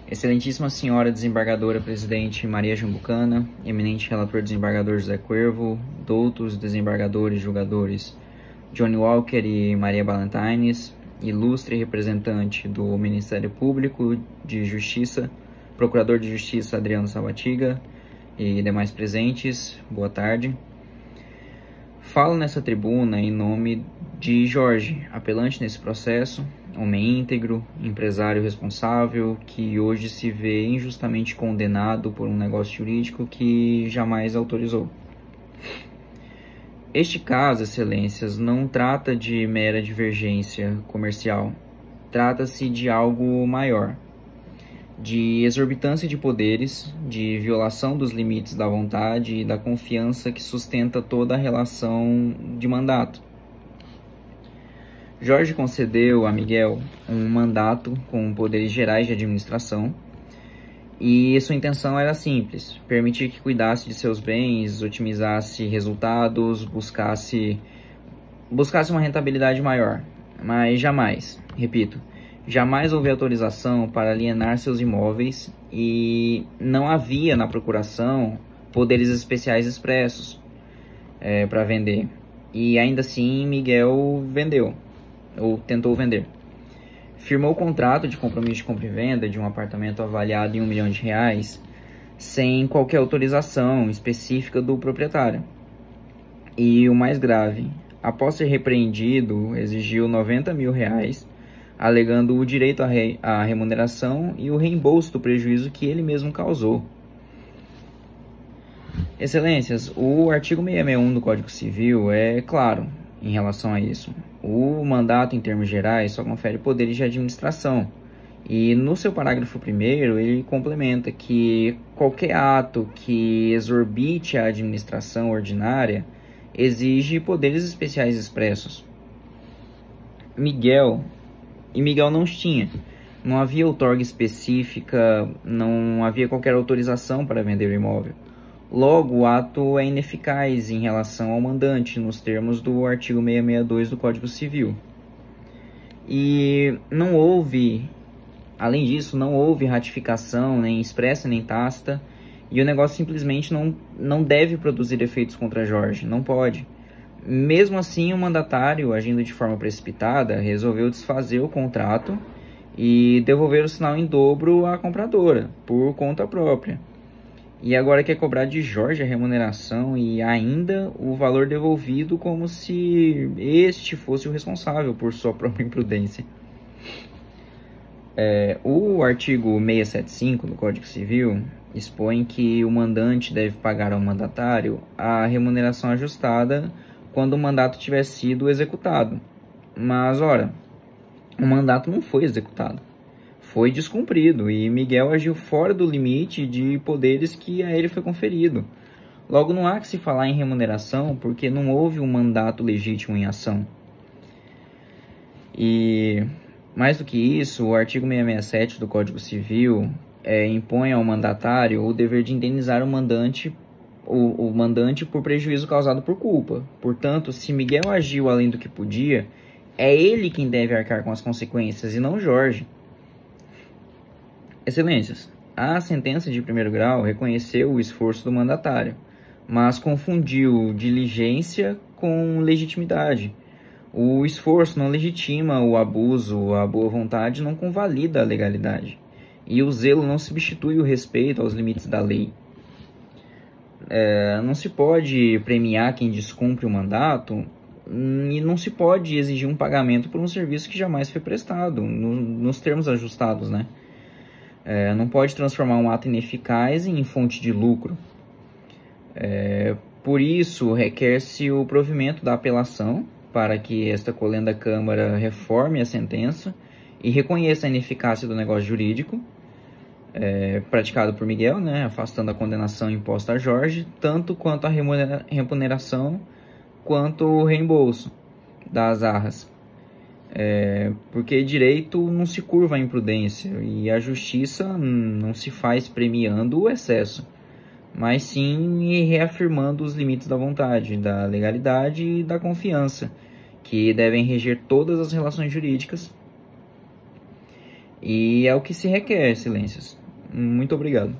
Excelentíssima Senhora Desembargadora Presidente Maria Jambucana, eminente relator desembargador José Cuervo, doutos desembargadores julgadores Johnny Walker e Maria Ballantines, ilustre representante do Ministério Público de Justiça, Procurador de Justiça Adriano Sabatiga e demais presentes, boa tarde. Falo nessa tribuna em nome de Jorge, apelante nesse processo, homem íntegro, empresário responsável, que hoje se vê injustamente condenado por um negócio jurídico que jamais autorizou. Este caso, excelências, não trata de mera divergência comercial, trata-se de algo maior, de exorbitância de poderes, de violação dos limites da vontade e da confiança que sustenta toda a relação de mandato. Jorge concedeu a Miguel um mandato com poderes gerais de administração e sua intenção era simples, permitir que cuidasse de seus bens, otimizasse resultados, buscasse uma rentabilidade maior, mas jamais, repito, jamais houve autorização para alienar seus imóveis e não havia na procuração poderes especiais expressos para vender. E ainda assim Miguel vendeu, ou tentou vender. Firmou o contrato de compromisso de compra e venda de um apartamento avaliado em R$1 milhão sem qualquer autorização específica do proprietário. E o mais grave, após ser repreendido, exigiu R$90 mil, alegando o direito à remuneração e o reembolso do prejuízo que ele mesmo causou. Excelências, o artigo 661 do Código Civil é claro em relação a isso. O mandato, em termos gerais, só confere poderes de administração. E no seu parágrafo 1º, ele complementa que qualquer ato que exorbite a administração ordinária exige poderes especiais expressos. Miguel não os tinha. Não havia outorga específica, não havia qualquer autorização para vender o imóvel. Logo, o ato é ineficaz em relação ao mandante, nos termos do artigo 662 do Código Civil. E não houve, além disso, não houve ratificação, nem expressa nem tácita, e o negócio simplesmente não deve produzir efeitos contra Jorge, não pode. Mesmo assim, o mandatário, agindo de forma precipitada, resolveu desfazer o contrato e devolver o sinal em dobro à compradora, por conta própria. E agora quer cobrar de Jorge a remuneração e ainda o valor devolvido como se este fosse o responsável por sua própria imprudência. O artigo 675 do Código Civil expõe que o mandante deve pagar ao mandatário a remuneração ajustada quando o mandato tiver sido executado. Mas, ora, o mandato não foi executado. Foi descumprido e Miguel agiu fora do limite de poderes que a ele foi conferido. Logo, não há que se falar em remuneração porque não houve um mandato legítimo em ação. E, mais do que isso, o artigo 667 do Código Civil impõe ao mandatário o dever de indenizar o mandante por prejuízo causado por culpa. Portanto, se Miguel agiu além do que podia, é ele quem deve arcar com as consequências e não Jorge. Excelências, a sentença de 1º grau reconheceu o esforço do mandatário, mas confundiu diligência com legitimidade. O esforço não legitima o abuso, a boa vontade não convalida a legalidade. E o zelo não substitui o respeito aos limites da lei. Não se pode premiar quem descumpre o mandato e não se pode exigir um pagamento por um serviço que jamais foi prestado, nos termos ajustados, né? Não pode transformar um ato ineficaz em fonte de lucro. Por isso, requer-se o provimento da apelação para que esta colenda Câmara reforme a sentença e reconheça a ineficácia do negócio jurídico praticado por Miguel, né, afastando a condenação imposta a Jorge, tanto quanto a remuneração quanto o reembolso das arras. Porque direito não se curva à imprudência e a justiça não se faz premiando o excesso, mas sim reafirmando os limites da vontade, da legalidade e da confiança, que devem reger todas as relações jurídicas E é o que se requer, Silêncios. Muito obrigado.